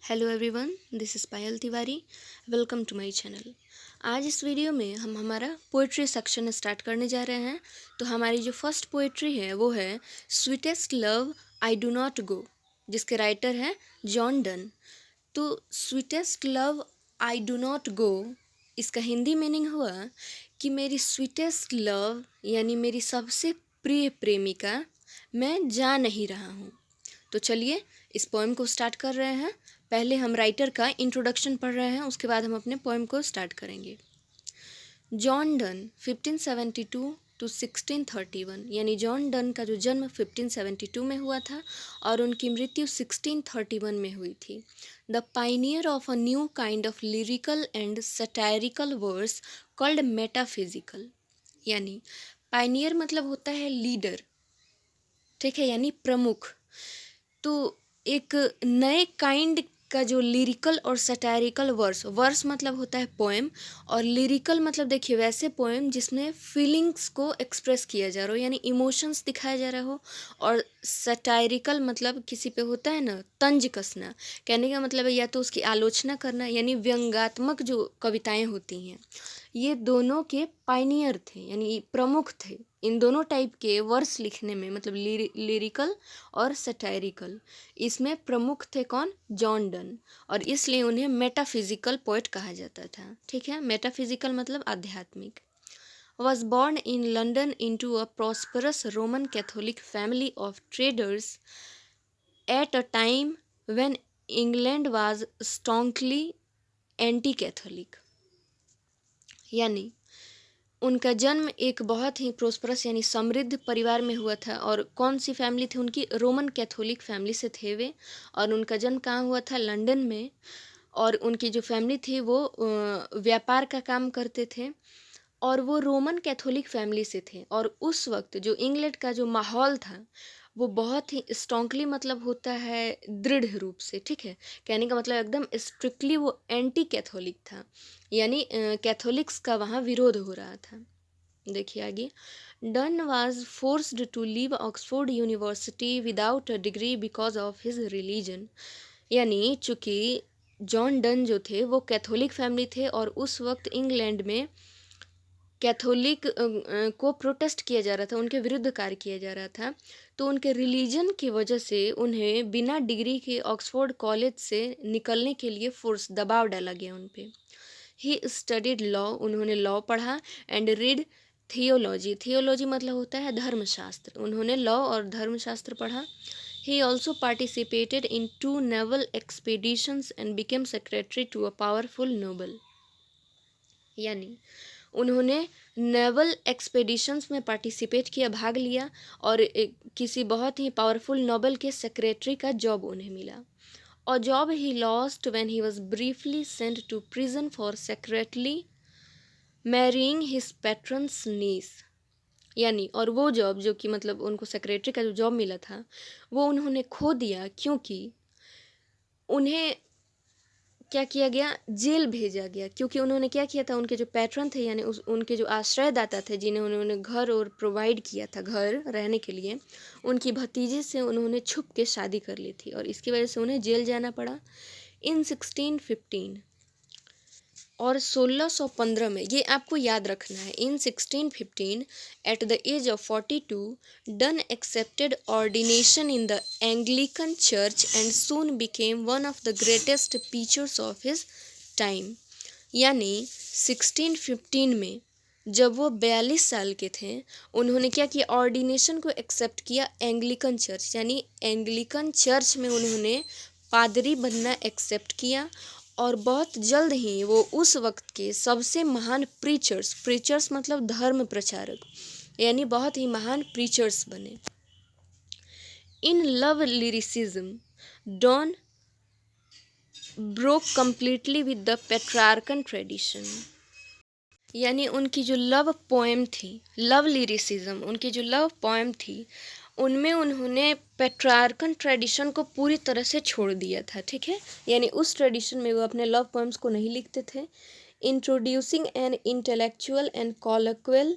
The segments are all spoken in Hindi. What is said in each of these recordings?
Hello everyone, this is Payal Tiwari. Welcome to my channel. आज इस वीडियो में हम हमारा पोइट्री सेक्शन स्टार्ट करने जा रहे हैं। तो हमारी जो फर्स्ट पोइट्री है वो है sweetest love I do not गो, जिसके राइटर हैं जॉन डन। तो sweetest love I do not गो, इसका हिंदी मीनिंग हुआ कि मेरी स्वीटेस्ट लव यानी मेरी सबसे प्रिय प्रेमिका, मैं जा नहीं रहा हूँ। तो चलिए इस पोएम को स्टार्ट कर रहे हैं। पहले हम राइटर का इंट्रोडक्शन पढ़ रहे हैं, उसके बाद हम अपने पोएम को स्टार्ट करेंगे। जॉन डन 1572 टू 1631, यानी जॉन डन का जो जन्म 1572 में हुआ था और उनकी मृत्यु 1631 में हुई थी। The pioneer of a new kind of lyrical and satirical verse called metaphysical. यानी पाइनियर मतलब होता है लीडर, ठीक है, यानी प्रमुख। तो एक नए काइंड का जो लिरिकल और सटायरिकल वर्स मतलब होता है पोएम, और लिरिकल मतलब देखिए वैसे पोएम जिसमें फीलिंग्स को एक्सप्रेस किया जा रहा हो, यानी इमोशंस दिखाया जा रहा हो। और सटायरिकल मतलब किसी पे होता है ना तंज कसना, कहने का मतलब है या तो उसकी आलोचना करना, यानी व्यंग्यात्मक जो कविताएं होती हैं। ये दोनों के पाइनियर थे, यानी प्रमुख थे इन दोनों टाइप के वर्स लिखने में, मतलब लिरिकल और सटायरिकल। इसमें प्रमुख थे कौन? जॉन डन, और इसलिए उन्हें मेटाफिजिकल पोएट कहा जाता था। ठीक है, मेटाफिजिकल मतलब आध्यात्मिक। Was born in London into a prosperous Roman Catholic family of traders at a time when England was staunchly anti-Catholic। यानी उनका जन्म एक बहुत ही प्रोस्परस यानी समृद्ध परिवार में हुआ था। और कौन सी फैमिली थी उनकी? रोमन कैथोलिक फैमिली से थे वे। और उनका जन्म कहाँ हुआ था? लंदन में। और उनकी जो फैमिली थी वो व्यापार का काम करते थे, और वो रोमन कैथोलिक फैमिली से थे। और उस वक्त जो इंग्लैंड का जो माहौल था वो बहुत ही स्ट्रॉन्गली मतलब होता है दृढ़ रूप से, ठीक है, कहने का मतलब एकदम स्ट्रिक्टली वो एंटी कैथोलिक था, यानी कैथोलिक्स का वहाँ विरोध हो रहा था। देखिए आगे। Donne was forced to leave Oxford University without a degree because of his religion. यानी चूंकि जॉन डन जो थे वो कैथोलिक फैमिली थे, और उस वक्त इंग्लैंड में कैथोलिक को प्रोटेस्ट किया जा रहा था, उनके विरुद्ध कार्य किया जा रहा था। तो उनके रिलीजन की वजह से उन्हें बिना डिग्री के ऑक्सफोर्ड कॉलेज से निकलने के लिए फोर्स दबाव डाला गया उन पे। ही स्टडीड लॉ, उन्होंने लॉ पढ़ा, एंड रीड थियोलॉजी। थियोलॉजी मतलब होता है धर्मशास्त्र, उन्होंने लॉ और धर्मशास्त्र पढ़ा। He also participated in 2 naval expeditions and became secretary to a powerful noble. यानी उन्होंने नेवल एक्सपेडिशंस में पार्टिसिपेट किया, भाग लिया, और किसी बहुत ही पावरफुल नोबल के सेक्रेटरी का जॉब उन्हें मिला। और job he lost when he was briefly sent to prison for secretly marrying his patron's niece. यानी और वो जॉब जो कि मतलब उनको सेक्रेटरी का जो जॉब मिला था वो उन्होंने खो दिया, क्योंकि उन्हें क्या किया गया? जेल भेजा गया। क्योंकि उन्होंने क्या किया था? उनके जो पैट्रन थे, यानी उनके जो आश्रयदाता थे, जिन्हें उन्होंने घर और प्रोवाइड किया था घर रहने के लिए, उनकी भतीजे से उन्होंने छुप के शादी कर ली थी, और इसकी वजह से उन्हें जेल जाना पड़ा इन 1615। और 1615 में, ये आपको याद रखना है, in 1615 at the age of 42 Donne accepted ordination in the Anglican church and soon became one of the greatest teachers of his time. यानी 1615 में जब वो 42 साल के थे, उन्होंने क्या किया? ऑर्डिनेशन को एक्सेप्ट किया एंग्लिकन चर्च, यानी एंग्लिकन चर्च में उन्होंने पादरी बनना एक्सेप्ट किया। और बहुत जल्द ही वो उस वक्त के सबसे महान प्रीचर्स मतलब धर्म प्रचारक, यानी बहुत ही महान प्रीचर्स बने। In love lyricism Donne broke completely with the Petrarchan tradition. यानी उनकी जो लव पोएम थी, लव लिरिसिज्म, उनकी जो लव पोएम थी, उनमें उन्होंने पेट्रार्कन ट्रेडिशन को पूरी तरह से छोड़ दिया था, ठीक है, यानी उस ट्रेडिशन में वो अपने लव पोएम्स को नहीं लिखते थे। Introducing an intellectual and colloquial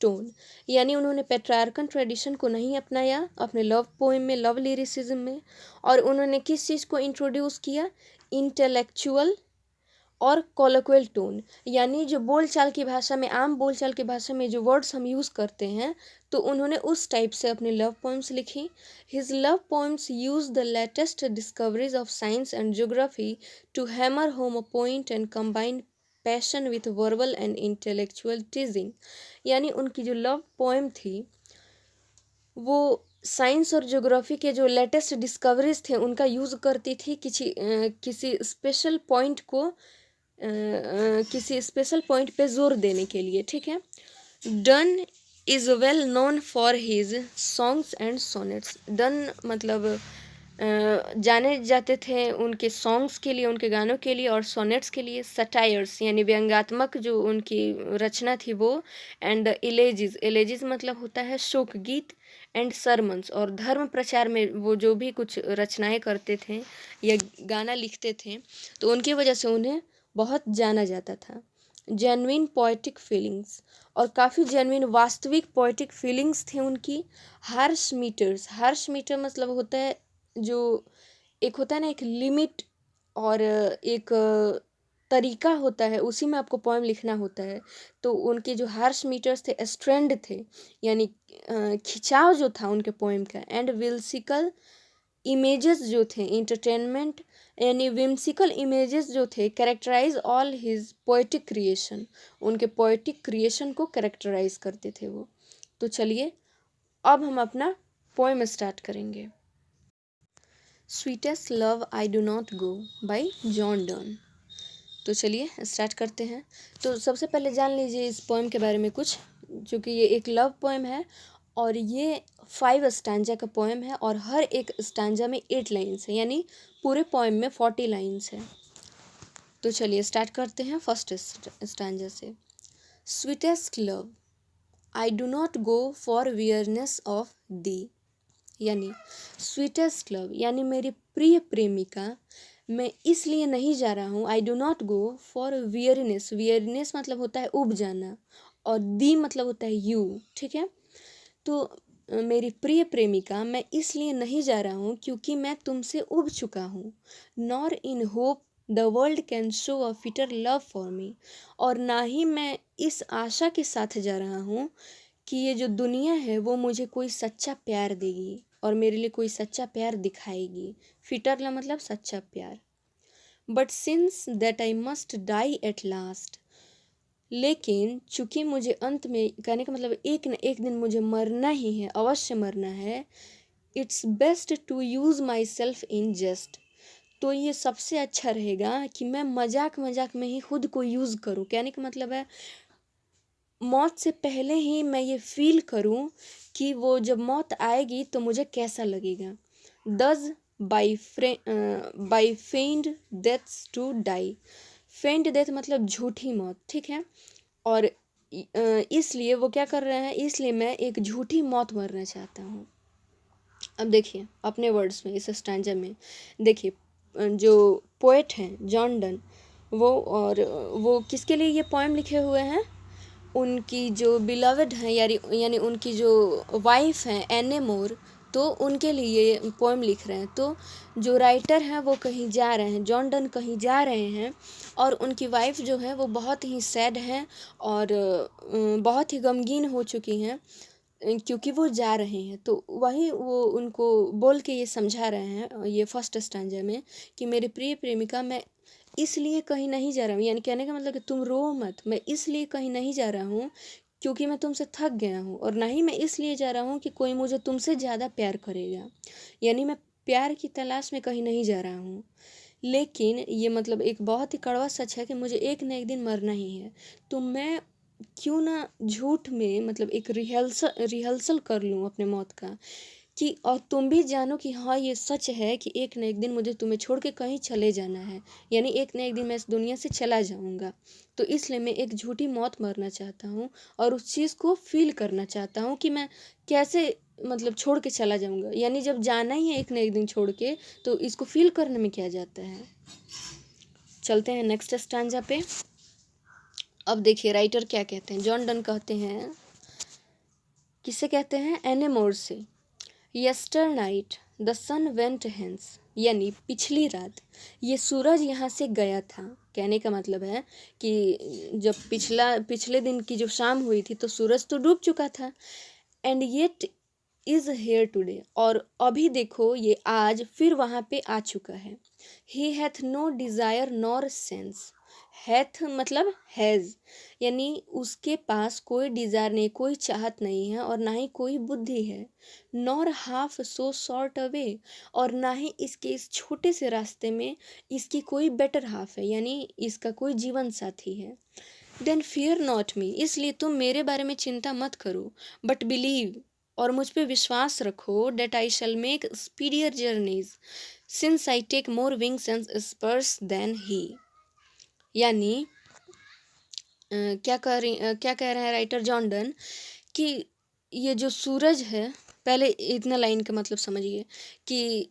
tone, यानी उन्होंने पेट्रार्कन ट्रेडिशन को नहीं अपनाया अपने लव पोएम में, लव लिरिसिज्म में, और उन्होंने किस चीज़ को इंट्रोड्यूस किया, इंटेलेक्चुअल और कोलोक्वल टोन, यानी जो बोलचाल की भाषा में, आम बोलचाल की भाषा में जो वर्ड्स हम यूज़ करते हैं, तो उन्होंने उस टाइप से अपनी लव पोएम्स लिखी। His love poems use the latest discoveries of science and geography to hammer home a point and combine passion with verbal and intellectual teasing, यानी उनकी जो लव पोएम थी वो साइंस और ज्योग्राफी के जो लेटेस्ट डिस्कवरीज थे उनका यूज़ करती थी किसी स्पेशल पॉइंट को किसी स्पेशल पॉइंट पे जोर देने के लिए, ठीक है। Done is well known for his songs and sonnets. Done मतलब जाने जाते थे उनके सॉन्ग्स के लिए, उनके गानों के लिए, और सोनेट्स के लिए। सटायर्स यानी व्यंग्यात्मक जो उनकी रचना थी वो, एंड इलेजिज, इलेजिज मतलब होता है शोक गीत, एंड सरमन्स, और धर्म प्रचार में वो जो भी कुछ रचनाएं करते थे या गाना लिखते थे तो उनकी वजह से उन्हें बहुत जाना जाता था। जेन्युइन पोएटिक फीलिंग्स, और काफ़ी जेन्युइन वास्तविक पोएटिक फीलिंग्स थे उनकी। हार्श मीटर्स, हार्श मीटर मतलब होता है जो एक होता है ना, एक लिमिट और एक तरीका होता है, उसी में आपको पोएम लिखना होता है। तो उनके जो हार्श मीटर्स थे, स्ट्रेंड थे, यानी खिंचाव जो था उनके पोएम का। एंड विल्सिकल इमेजेस जो थे, इंटरटेनमेंट यानी विम्सिकल इमेजेस जो थे, characterise all his poetic creation, उनके पोएटिक क्रिएशन को कैरेक्टराइज करते थे वो। तो चलिए अब हम अपना पोएम स्टार्ट करेंगे। Sweetest love I do not go by John Donne. तो चलिए स्टार्ट करते हैं। तो सबसे पहले जान लीजिए इस पोएम के बारे में कुछ, क्योंकि ये एक लव पोएम है और ये 5 स्टैंजा का पोएम है, और हर एक स्टैंजा में 8 लाइन्स है, यानी पूरे पोएम में 40 लाइन्स है। तो चलिए स्टार्ट करते हैं फर्स्ट स्टैंजा से। Sweetest love I do not go for weariness of thee, यानी स्वीटेस्ट लव यानी मेरी प्रिय प्रेमिका, मैं इसलिए नहीं जा रहा हूँ, I do not go for weariness, weariness मतलब होता है उब जाना, और दी मतलब होता है यू, ठीक है। तो मेरी प्रिय प्रेमिका, मैं इसलिए नहीं जा रहा हूँ क्योंकि मैं तुमसे उब चुका हूँ। Nor in hope the world can show a fitter love for me, और ना ही मैं इस आशा के साथ जा रहा हूँ कि ये जो दुनिया है वो मुझे कोई सच्चा प्यार देगी और मेरे लिए कोई सच्चा प्यार दिखाएगी। फिटरला मतलब सच्चा प्यार। But since that I must die at last, लेकिन चूंकि मुझे अंत में, कहने का मतलब एक न एक दिन मुझे मरना ही है, अवश्य मरना है। It's best to use myself in jest, तो ये सबसे अच्छा रहेगा कि मैं मजाक मजाक में ही खुद को यूज़ करूँ। कहने का मतलब है मौत से पहले ही मैं ये फील करूं कि वो जब मौत आएगी तो मुझे कैसा लगेगा। Thus by feigned deaths to die, feigned death मतलब झूठी मौत, ठीक है। और इसलिए वो क्या कर रहे हैं, इसलिए मैं एक झूठी मौत मरना चाहता हूँ। अब देखिए अपने वर्ड्स में इस स्टैंजा में देखिए, जो पोएट हैं जॉन डन, वो किसके लिए ये पोएम लिखे हुए हैं, उनकी जो बिलवड हैं यानी उनकी जो वाइफ हैं एने मोर, तो उनके लिए ये पोएम लिख रहे हैं। तो जो राइटर हैं वो कहीं जा रहे हैं, जॉन डन कहीं जा रहे हैं, और उनकी वाइफ जो है वो बहुत ही सैड हैं और बहुत ही गमगीन हो चुकी हैं क्योंकि वो जा रहे हैं। तो वही वो उनको बोल के ये समझा रहे हैं ये फर्स्ट स्टैंजा में कि मेरी प्रिय प्रेमिका, मैं इसलिए कहीं नहीं जा रहा हूँ, यानी कहने का मतलब कि तुम रो मत, मैं इसलिए कहीं नहीं जा रहा हूँ क्योंकि मैं तुमसे थक गया हूँ, और ना ही मैं इसलिए जा रहा हूँ कि कोई मुझे तुमसे ज़्यादा प्यार करेगा, यानी मैं प्यार की तलाश में कहीं नहीं जा रहा हूँ। लेकिन ये मतलब एक बहुत ही कड़वा सच है कि मुझे एक न एक दिन मरना ही है। तो मैं क्यों ना झूठ में मतलब एक रिहर्सल कर लूँ अपने मौत का, कि और तुम भी जानो कि हाँ ये सच है कि एक न एक दिन मुझे तुम्हें छोड़ के कहीं चले जाना है, यानी एक न एक दिन मैं इस दुनिया से चला जाऊंगा। तो इसलिए मैं एक झूठी मौत मरना चाहता हूँ और उस चीज़ को फील करना चाहता हूँ कि मैं कैसे मतलब छोड़ के चला जाऊंगा, यानी जब जाना ही है एक न एक दिन छोड़ के, तो इसको फील करने में क्या जाता है। चलते हैं नेक्स्ट स्टैंजा पे। अब देखिए राइटर क्या कहते हैं, जॉन डन कहते हैं किसे कहते हैं? एनेमोर से। Yesternight the sun went hence, यानी पिछली रात ये सूरज यहाँ से गया था। कहने का मतलब है कि जब पिछले दिन की जो शाम हुई थी तो सूरज तो डूब चुका था। And yet is here today, और अभी देखो ये आज फिर वहाँ पे आ चुका है। He hath no desire nor sense, hath मतलब हैज़, यानी उसके पास कोई डिज़ायर नहीं, कोई चाहत नहीं है और ना ही कोई बुद्धि है। Nor half so short away, और ना ही इसके इस छोटे से रास्ते में इसकी कोई बेटर हाफ है, यानी इसका कोई जीवन साथी है। देन फियर नॉट मी, इसलिए तुम मेरे बारे में चिंता मत करो, बट बिलीव, और मुझ पे विश्वास रखो, that I shall make speedier journeys since I take more wings and spurs than he. यानी क्या कह रहे हैं राइटर जॉन डन कि ये जो सूरज है, पहले इतना लाइन का मतलब समझिए कि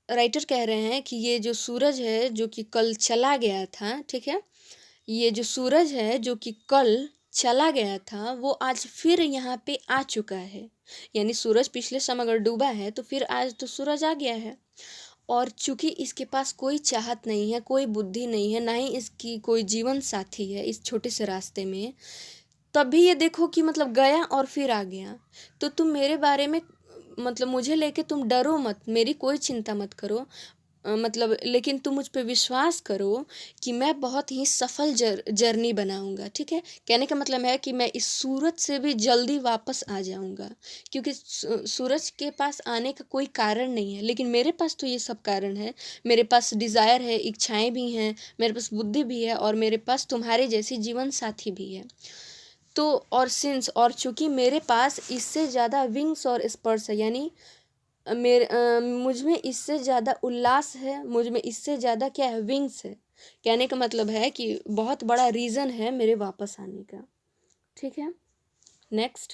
राइटर कह रहे हैं कि ये जो सूरज है जो कि कल चला गया था, ठीक है, ये जो सूरज है जो कि कल चला गया था वो आज फिर यहाँ पे आ चुका है। यानी सूरज पिछले समय अगर डूबा है तो फिर आज तो सूरज आ गया है, और चूंकि इसके पास कोई चाहत नहीं है, कोई बुद्धि नहीं है, ना ही इसकी कोई जीवन साथी है इस छोटे से रास्ते में, तब भी ये देखो कि मतलब गया और फिर आ गया। तो तुम मेरे बारे में मतलब मुझे लेके तुम डरो मत, मेरी कोई चिंता मत करो, मतलब लेकिन तुम मुझ पे विश्वास करो कि मैं बहुत ही सफल जर्नी बनाऊंगा, ठीक है। कहने का मतलब है कि मैं इस सूरज से भी जल्दी वापस आ जाऊंगा, क्योंकि सूरज के पास आने का कोई कारण नहीं है, लेकिन मेरे पास तो ये सब कारण है। मेरे पास डिज़ायर है, इच्छाएं भी हैं, मेरे पास बुद्धि भी है, और मेरे पास तुम्हारे जैसी जीवन साथी भी है। तो और चूंकि मेरे पास इससे ज़्यादा विंग्स और स्पर्श है, यानी मुझ में इससे ज़्यादा उल्लास है, मुझ में इससे ज़्यादा क्या है, विंग्स है। कहने का मतलब है कि बहुत बड़ा रीज़न है मेरे वापस आने का, ठीक है। Next,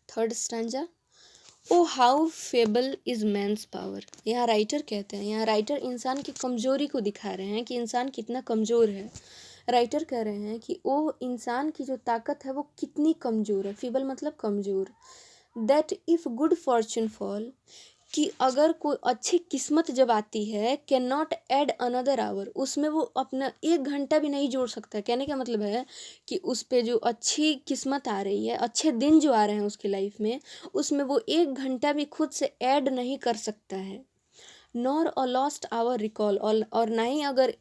third stanza. O how feeble is man's power. यहाँ राइटर कहते हैं, यहाँ राइटर इंसान की कमजोरी को दिखा रहे हैं कि इंसान कितना कमज़ोर है। राइटर कह रहे हैं कि ओ इंसान की जो ताकत है वो कितनी कमज़ोर है। फेबल मतलब कमज़ोर। That if good Fortune fall, कि अगर कोई अच्छी किस्मत जब आती है, can not add another our, उसमें वो अपना 1 घंटा भी नहीं जोड़ सकता। कहने का मतलब है कि उस पे जो अच्छी किस्मत आ रही है, अच्छे दिन जो आ रहे हैं उसकी लाइफ में, उसमें वो 1 घंटा भी खुद से ऐड नहीं कर सकता है। Nor a lost hour recall, और ना ही अगर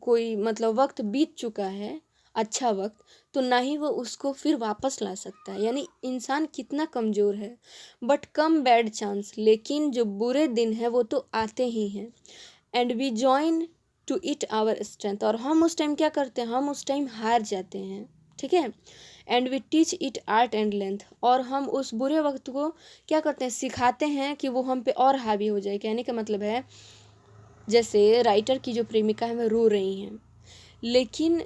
कोई मतलब वक्त बीत चुका है, अच्छा वक्त, तो ना ही वो उसको फिर वापस ला सकता है। यानी इंसान कितना कमज़ोर है। बट कम बैड चांस, लेकिन जो बुरे दिन हैं वो तो आते ही हैं। And we join to it our strength, और हम उस टाइम क्या करते हैं, हम उस टाइम हार जाते हैं, ठीक है। And we teach it art and length, और हम उस बुरे वक्त को क्या करते हैं, सिखाते हैं कि वो हम पे और हावी हो जाए। कहने का मतलब है जैसे राइटर की जो प्रेमिका है वो रो रही हैं, लेकिन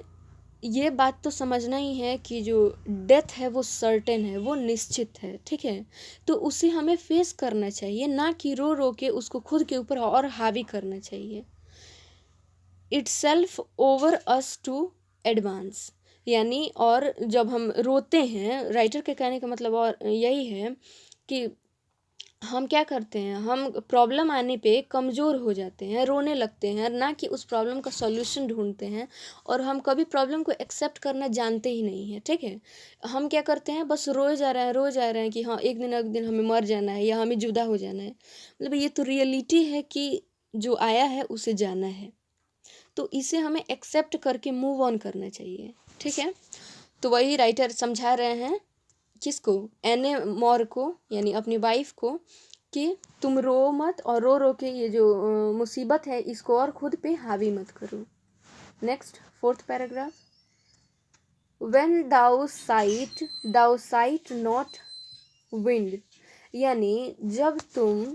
ये बात तो समझना ही है कि जो डेथ है वो सर्टेन है, वो निश्चित है, ठीक है। तो उसे हमें फेस करना चाहिए, ना कि रो रो के उसको खुद के ऊपर और हावी करना चाहिए। Itself over us to advance, यानी और जब हम रोते हैं, राइटर के कहने का मतलब और यही है कि हम क्या करते हैं, हम प्रॉब्लम आने पे कमज़ोर हो जाते हैं, रोने लगते हैं, ना कि उस प्रॉब्लम का सॉल्यूशन ढूंढते हैं। और हम कभी प्रॉब्लम को एक्सेप्ट करना जानते ही नहीं है, ठीक है। हम क्या करते हैं, बस रोए जा रहे हैं कि हाँ एक दिन हमें मर जाना है या हमें जुदा हो जाना है। मतलब ये तो रियलिटी है कि जो आया है उसे जाना है, तो इसे हमें एक्सेप्ट करके मूव ऑन करना चाहिए, ठीक है। तो वही राइटर समझा रहे हैं किसको, एने मॉर को, यानी अपनी वाइफ को, कि तुम रो मत, और रो रो के ये जो मुसीबत है इसको और खुद पे हावी मत करो। Next, fourth paragraph. When thou sigh'st not wind, यानी जब तुम